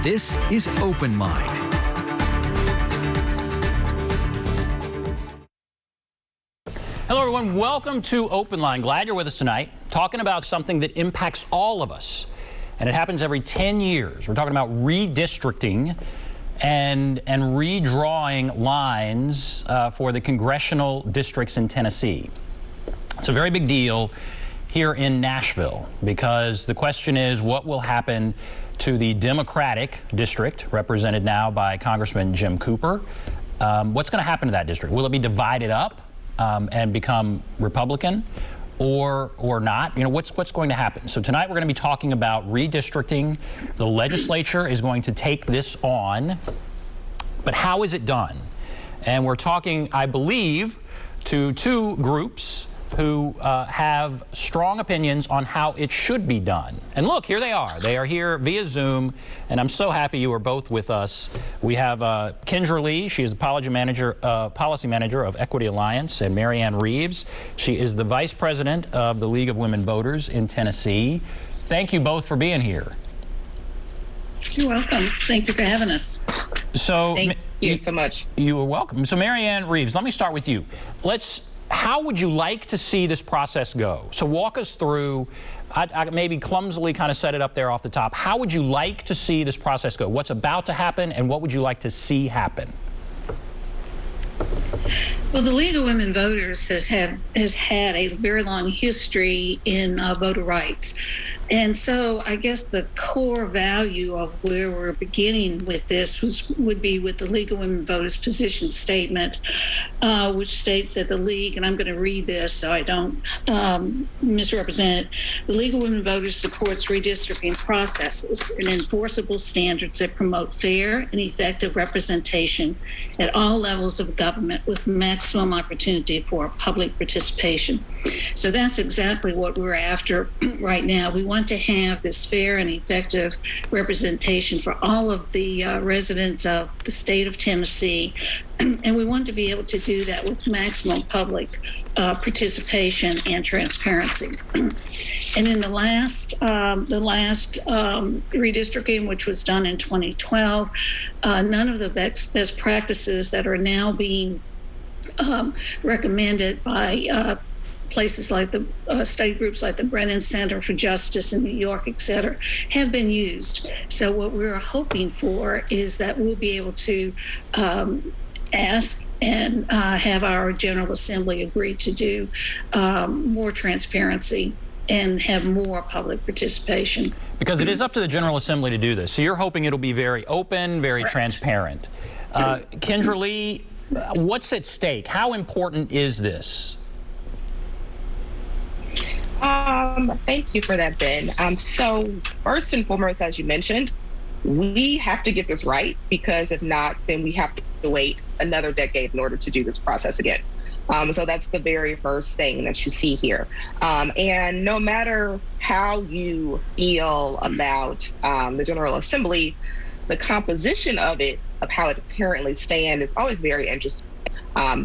This is Open Line. Hello, everyone. Welcome to Open Line. Glad you're with us tonight, talking about something that impacts all of us. And it happens every 10 years. We're talking about redistricting and redrawing lines for the congressional districts in Tennessee. It's a very big deal here in Nashville because the question is, what will happen to the Democratic district, represented now by Congressman Jim Cooper? What's going to happen to that district? Will it be divided up and become Republican, or not? You know, what's going to happen? So tonight we're going to be talking about redistricting. The legislature is going to take this on, but how is it done? And we're talking, I believe, to two groups who have strong opinions on how it should be done. And look, here they are. They are here via Zoom, and I'm so happy you are both with us. We have Kendra Lee. She is the policy manager of Equity Alliance, and Marianne Reeves. She is the vice president of the League of Women Voters in Tennessee. Thank you both for being here. You're welcome. Thank you for having us. So, thank you so much. You are welcome. So, Marianne Reeves, let me start with you. How would you like to see this process go? So walk us through, I maybe clumsily kind of set it up there off the top. How would you like to see this process go? What's about to happen, and what would you like to see happen? Well, the League of Women Voters has had a very long history in voter rights. And so I guess the core value of where we're beginning with this would be with the League of Women Voters position statement, which states that the League, and I'm going to read this so I don't misrepresent it, the League of Women Voters supports redistricting processes and enforceable standards that promote fair and effective representation at all levels of government with maximum opportunity for public participation. So that's exactly what we're after right now. We want to have this fair and effective representation for all of the residents of the state of Tennessee, and we want to be able to do that with maximum public participation and transparency. And in the last redistricting, which was done in 2012, none of the best practices that are now being recommended by places like the state groups like the Brennan Center for Justice in New York, et cetera, have been used. So what we're hoping for is that we'll be able to ask and have our General Assembly agree to do more transparency and have more public participation. Because it is up to the General Assembly to do this. So you're hoping it'll be very open, very transparent. Kendra Lee, what's at stake? How important is this? Thank you for that, Ben. So first and foremost, as you mentioned, we have to get this right, because if not, then we have to wait another decade in order to do this process again. So that's the very first thing that you see here. And no matter how you feel about the General Assembly, the composition of it, of how it currently stands, is always very interesting.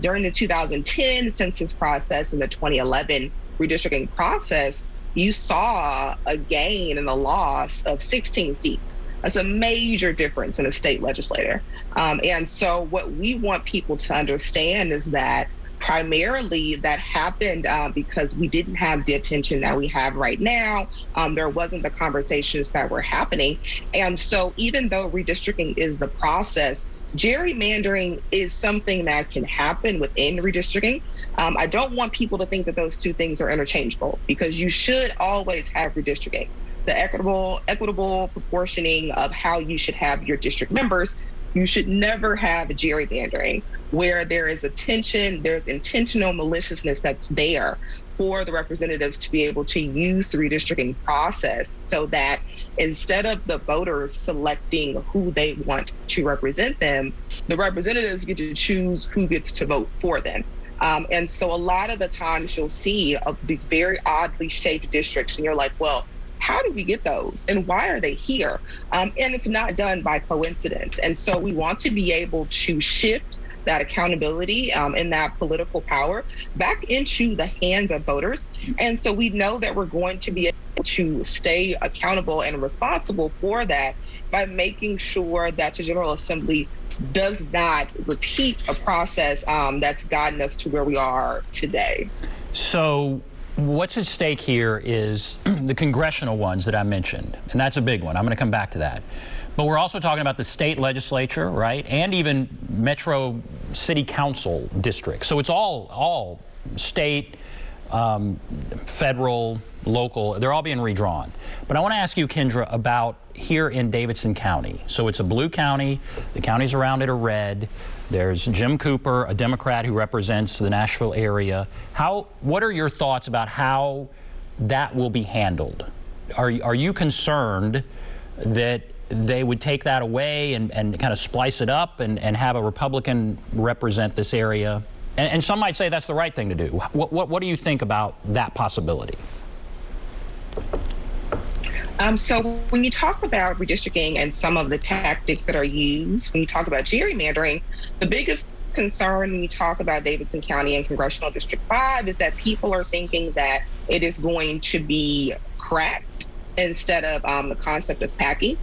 During the 2010 census process and the 2011 redistricting process, you saw a gain and a loss of 16 seats. That's a major difference in a state legislature. And so what we want people to understand is that primarily that happened because we didn't have the attention that we have right now. There wasn't the conversations that were happening. And so even though redistricting is the process, gerrymandering is something that can happen within redistricting. I don't want people to think that those two things are interchangeable, because you should always have redistricting. The equitable proportioning of how you should have your district members. You should never have gerrymandering where there is there's intentional maliciousness that's there for the representatives to be able to use the redistricting process, so that instead of the voters selecting who they want to represent them, the representatives get to choose who gets to vote for them. And so a lot of the times you'll see of these very oddly shaped districts, and you're like, well, how do we get those? And why are they here? And it's not done by coincidence. And so we want to be able to shift that accountability and that political power back into the hands of voters. And so we know that we're going to be able to stay accountable and responsible for that by making sure that the General Assembly does not repeat a process that's gotten us to where we are today. So what's at stake here is the congressional ones that I mentioned, and that's a big one. I'm going to come back to that. But we're also talking about the state legislature, right, and even metro city council districts. So it's all state, federal, local, they're all being redrawn. But I want to ask you, Kendra, about here in Davidson County. So it's a blue county. The counties around it are red. There's Jim Cooper, a Democrat who represents the Nashville area. What are your thoughts about how that will be handled? Are you concerned that they would take that away and kind of splice it up and have a Republican represent this area? And some might say that's the right thing to do. What do you think about that possibility? So when you talk about redistricting and some of the tactics that are used, when you talk about gerrymandering, the biggest concern when you talk about Davidson County and Congressional District 5 is that people are thinking that it is going to be cracked instead of the concept of packing.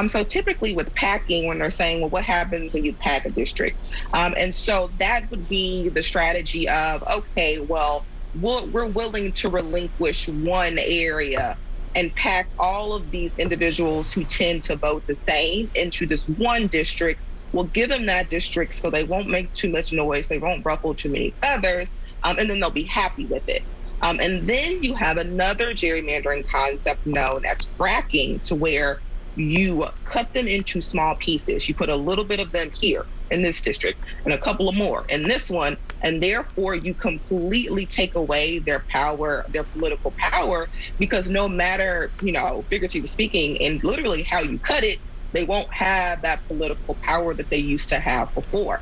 So typically with packing, when they're saying, well, what happens when you pack a district? And so that would be the strategy of, okay, well, we're willing to relinquish one area and pack all of these individuals who tend to vote the same into this one district. We'll give them that district so they won't make too much noise, they won't ruffle too many feathers, and then they'll be happy with it. And then you have another gerrymandering concept known as fracking, to where you cut them into small pieces. You put a little bit of them here in this district and a couple of more in this one, and therefore you completely take away their power, their political power, because no matter, figuratively speaking, and literally how you cut it, they won't have that political power that they used to have before.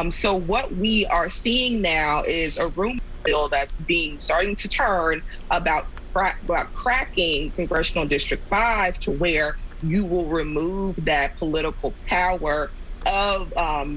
So what we are seeing now is a rumor mill that's starting to turn about cracking Congressional District 5 to where you will remove that political power of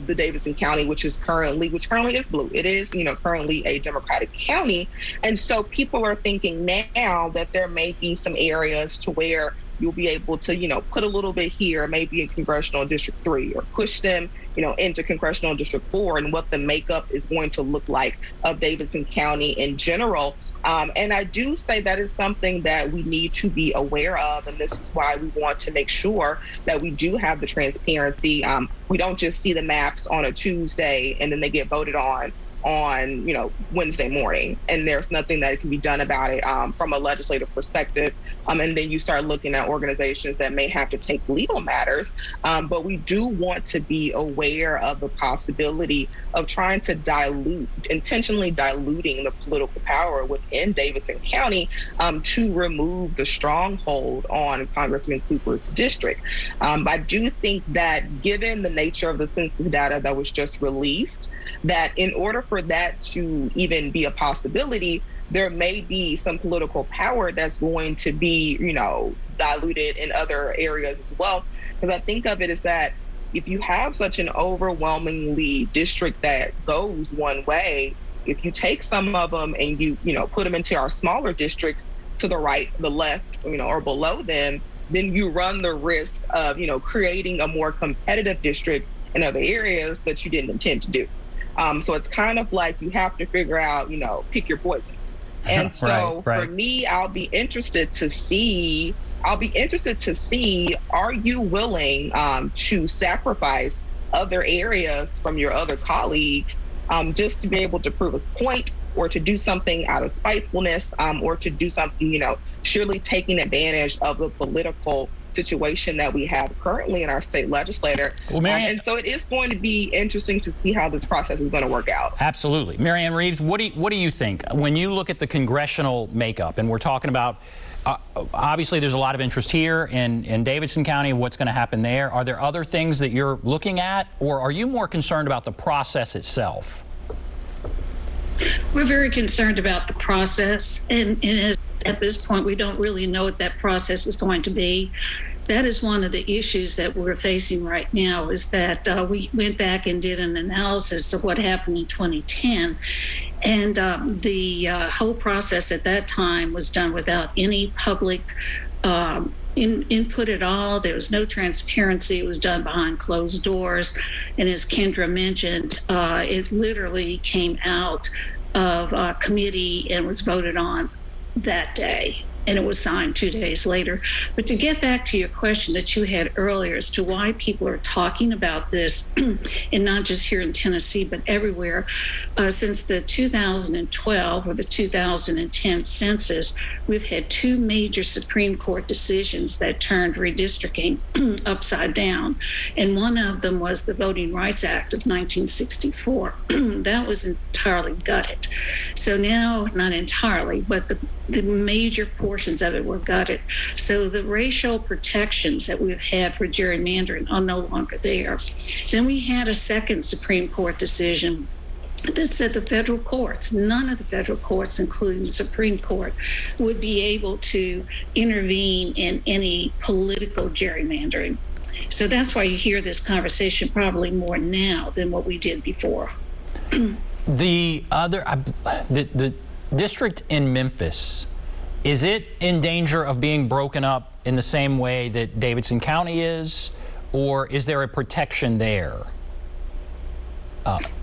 the Davidson County, which currently is blue. It is, currently a Democratic county. And so people are thinking now that there may be some areas to where you'll be able to, put a little bit here, maybe in Congressional District 3, or push them, into Congressional District 4, and what the makeup is going to look like of Davidson County in general. And I do say that is something that we need to be aware of, and this is why we want to make sure that we do have the transparency. We don't just see the maps on a Tuesday and then they get voted on Wednesday morning, and there's nothing that can be done about it from a legislative perspective. And then you start looking at organizations that may have to take legal matters. But we do want to be aware of the possibility of trying to intentionally diluting the political power within Davidson County to remove the stronghold on Congressman Cooper's district. I do think that given the nature of the census data that was just released, that in order for that to even be a possibility, there may be some political power that's going to be, diluted in other areas as well. Because I think of it as that if you have such an overwhelmingly district that goes one way, if you take some of them and you put them into our smaller districts to the right, the left, or below them, then you run the risk of, creating a more competitive district in other areas that you didn't intend to do. So it's kind of like you have to figure out, pick your poison. And so for me, I'll be interested to see, are you willing to sacrifice other areas from your other colleagues just to be able to prove a point, or to do something out of spitefulness, or to do something, surely taking advantage of the political situation that we have currently in our state legislature. Well, and so it is going to be interesting to see how this process is going to work out. Absolutely. Marianne Reeves, what do you think when you look at the congressional makeup, and we're talking about obviously there's a lot of interest here in Davidson County, what's going to happen there. Are there other things that you're looking at, or are you more concerned about the process itself? We're very concerned about the process, and at this point, we don't really know what that process is going to be. That is one of the issues that we're facing right now, is that we went back and did an analysis of what happened in 2010. And the whole process at that time was done without any public input at all. There was no transparency. It was done behind closed doors. And as Kendra mentioned, it literally came out of committee and was voted on that day. And it was signed 2 days later. But to get back to your question that you had earlier as to why people are talking about this, and not just here in Tennessee, but everywhere, since the 2012 or the 2010 census, we've had 2 major Supreme Court decisions that turned redistricting upside down. And one of them was the Voting Rights Act of 1964. That was entirely gutted. So now, not entirely, but the major portions of it were gutted. So the racial protections that we've had for gerrymandering are no longer there. Then we had a second Supreme Court decision that said the federal courts, none of the federal courts, including the Supreme Court, would be able to intervene in any political gerrymandering. So that's why you hear this conversation probably more now than what we did before. The district in Memphis, is it in danger of being broken up in the same way that Davidson County is, or is there a protection there?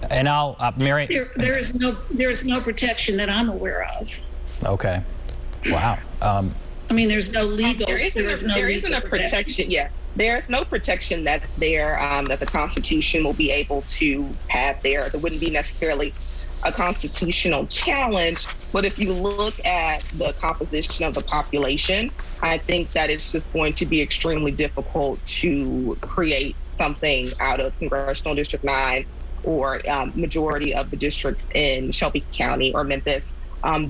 And I'll, Mary. There is no protection that I'm aware of. Okay. Wow. I mean, there's no legal. There isn't a protection. Yeah, there's no protection that's there that the Constitution will be able to have there. There wouldn't be necessarily a constitutional challenge, but if you look at the composition of the population, I think that it's just going to be extremely difficult to create something out of Congressional District 9 or majority of the districts in Shelby County or Memphis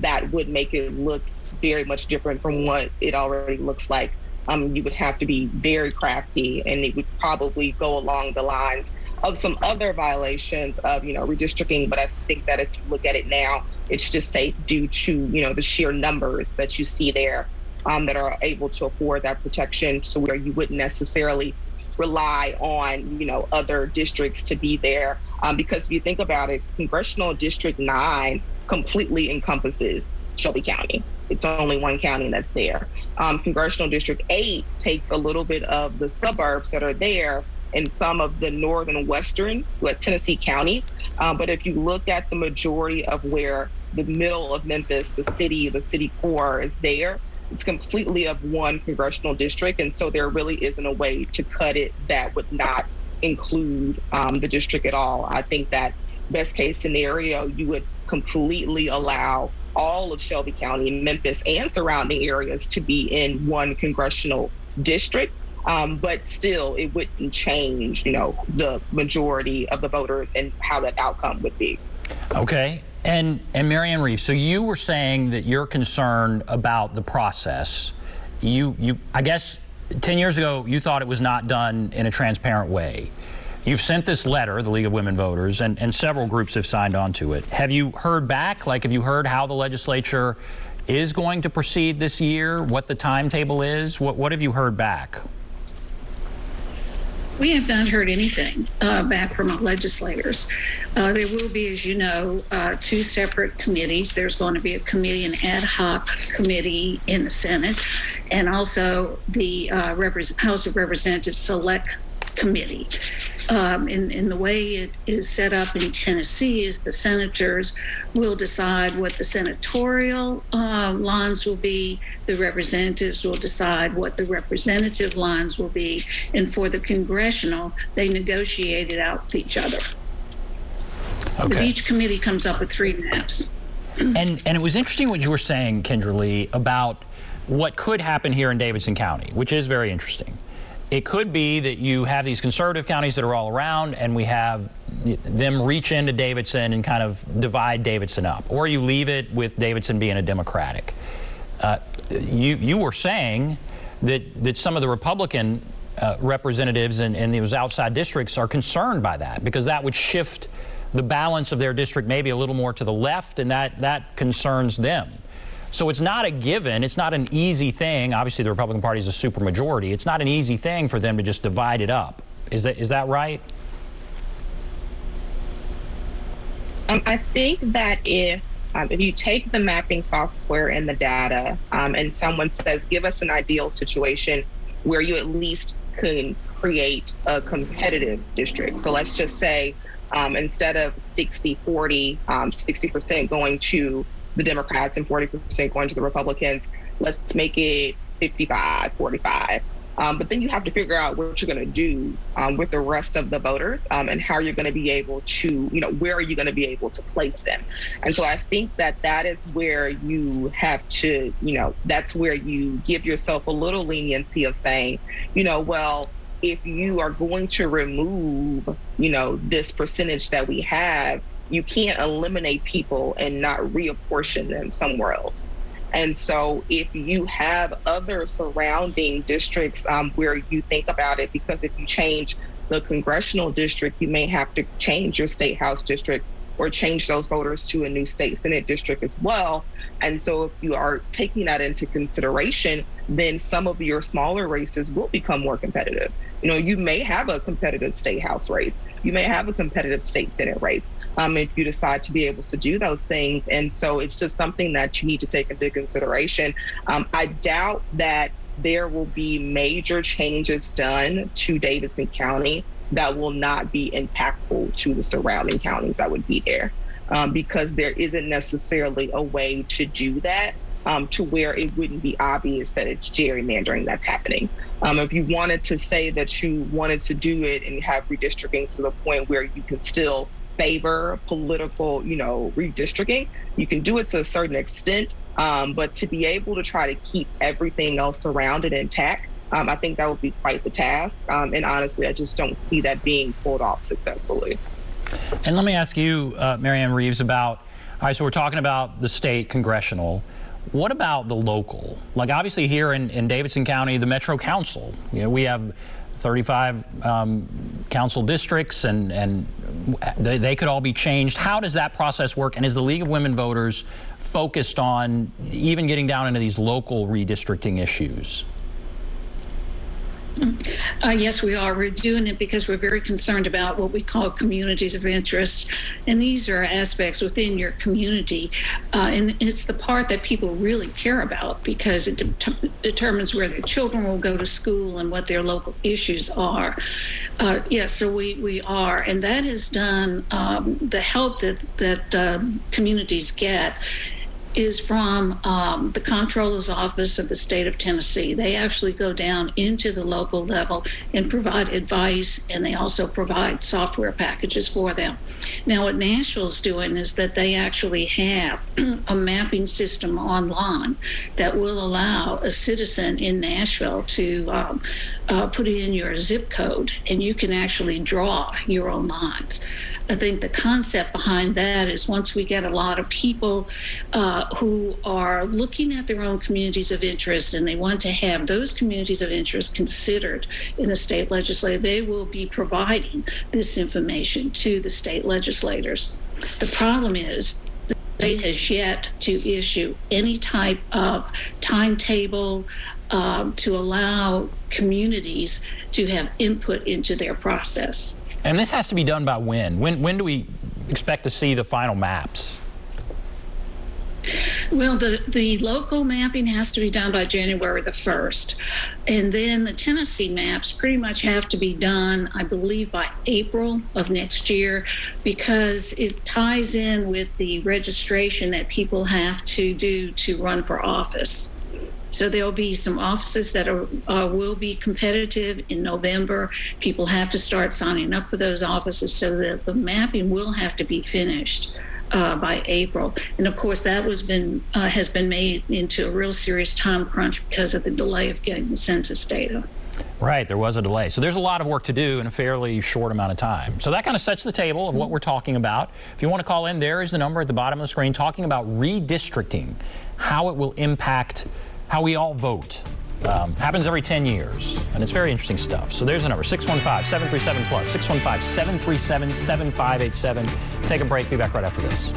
that would make it look very much different from what it already looks like. You would have to be very crafty, and it would probably go along the lines of some other violations of, redistricting. But I think that if you look at it now, it's just safe due to, the sheer numbers that you see there that are able to afford that protection, so where you wouldn't necessarily rely on, other districts to be there. Because if you think about it, Congressional District 9 completely encompasses Shelby County. It's only one county that's there. Congressional District 8 takes a little bit of the suburbs that are there in some of the northern western Tennessee counties. But if you look at the majority of where the middle of Memphis, the city core is there, it's completely of one congressional district. And so there really isn't a way to cut it that would not include the district at all. I think that best case scenario, you would completely allow all of Shelby County, Memphis, and surrounding areas to be in one congressional district. But still, it wouldn't change, the majority of the voters and how that outcome would be. Okay. And Mary Ann Reeves, so you were saying that you're concerned about the process. I guess 10 years ago, you thought it was not done in a transparent way. You've sent this letter, the League of Women Voters, and several groups have signed on to it. Have you heard back? Have you heard how the legislature is going to proceed this year, what the timetable is? What have you heard back? We have not heard anything back from our legislators. There will be, as you know, 2 separate committees. There's going to be a committee, an ad hoc committee in the Senate, and also the House of Representatives Select Committee. In the way it is set up in Tennessee is the senators will decide what the senatorial lines will be. The representatives will decide what the representative lines will be. And for the congressional, they negotiate it out with each other. Okay. But each committee comes up with 3 maps. And it was interesting what you were saying, Kendra Lee, about what could happen here in Davidson County, which is very interesting. It could be that you have these conservative counties that are all around, and we have them reach into Davidson and kind of divide Davidson up, or you leave it with Davidson being a Democratic. You were saying that some of the Republican representatives in those outside districts are concerned by that, because that would shift the balance of their district maybe a little more to the left, and that concerns them. So it's not a given. It's not an easy thing. Obviously, the Republican Party is a supermajority. It's not an easy thing for them to just divide it up. Is that right? I think that if you take the mapping software and the data, and someone says, give us an ideal situation where you at least can create a competitive district. So let's just say instead of 60-40, 60% going to the Democrats and 40% going to the Republicans, let's make it 55-45. But then you have to figure out what you're going to do with the rest of the voters and how you're going to be able to, where are you going to be able to place them? And so I think that is where you have to, that's where you give yourself a little leniency of saying, well, if you are going to remove, this percentage that we have, you can't eliminate people and not reapportion them somewhere else. And so if you have other surrounding districts where you think about it, because if you change the congressional district, you may have to change your state house district or change those voters to a new state senate district as well. And so if you are taking that into consideration, then some of your smaller races will become more competitive. You may have a competitive state house race. You may have a competitive state senate race if you decide to be able to do those things. And so it's just something that you need to take into consideration. I doubt that there will be major changes done to Davidson County that will not be impactful to the surrounding counties that would be there, because there isn't necessarily a way to do that to where it wouldn't be obvious that it's gerrymandering that's happening. If you wanted to say that you wanted to do it and have redistricting to the point where you can still favor political, redistricting, you can do it to a certain extent, but to be able to try to keep everything else around it intact, I think that would be quite the task. And honestly, I just don't see that being pulled off successfully. And let me ask you, Marianne Reeves, about, all right, so we're talking about the state congressional. What about the local? Like obviously here in Davidson County, the Metro Council, we have 35 council districts and they could all be changed. How does that process work? And is the League of Women Voters focused on even getting down into these local redistricting issues? Yes, we are. We're doing it because we're very concerned about what we call communities of interest. And these are aspects within your community. And it's the part that people really care about because it determines where their children will go to school and what their local issues are. Yes, so we are. And that is done, the help that communities get is from the Comptroller's Office of the state of Tennessee. They actually go down into the local level and provide advice, and they also provide software packages for them. Now, what Nashville's doing is that they actually have a mapping system online that will allow a citizen in Nashville to put in your zip code, and you can actually draw your own lines. I think the concept behind that is once we get a lot of people who are looking at their own communities of interest and they want to have those communities of interest considered in the state legislature, they will be providing this information to the state legislators. The problem is the state has yet to issue any type of timetable to allow communities to have input into their process. And this has to be done by when? When do we expect to see the final maps? Well, the local mapping has to be done by January the 1st. And then the Tennessee maps pretty much have to be done, I believe, by April of next year, because it ties in with the registration that people have to do to run for office. So there'll be some offices that will be competitive in November. People have to start signing up for those offices, so that the mapping will have to be finished by April. And of course, that has been made into a real serious time crunch because of the delay of getting the census data. Right, there was a delay. So there's a lot of work to do in a fairly short amount of time. So that kind of sets the table of what we're talking about. If you want to call in, there is the number at the bottom of the screen talking about redistricting, how it will impact how we all vote. Happens every 10 years, and it's very interesting stuff. So there's the number, 615-737-PLUS, 615-737-7587. Take a break, be back right after this.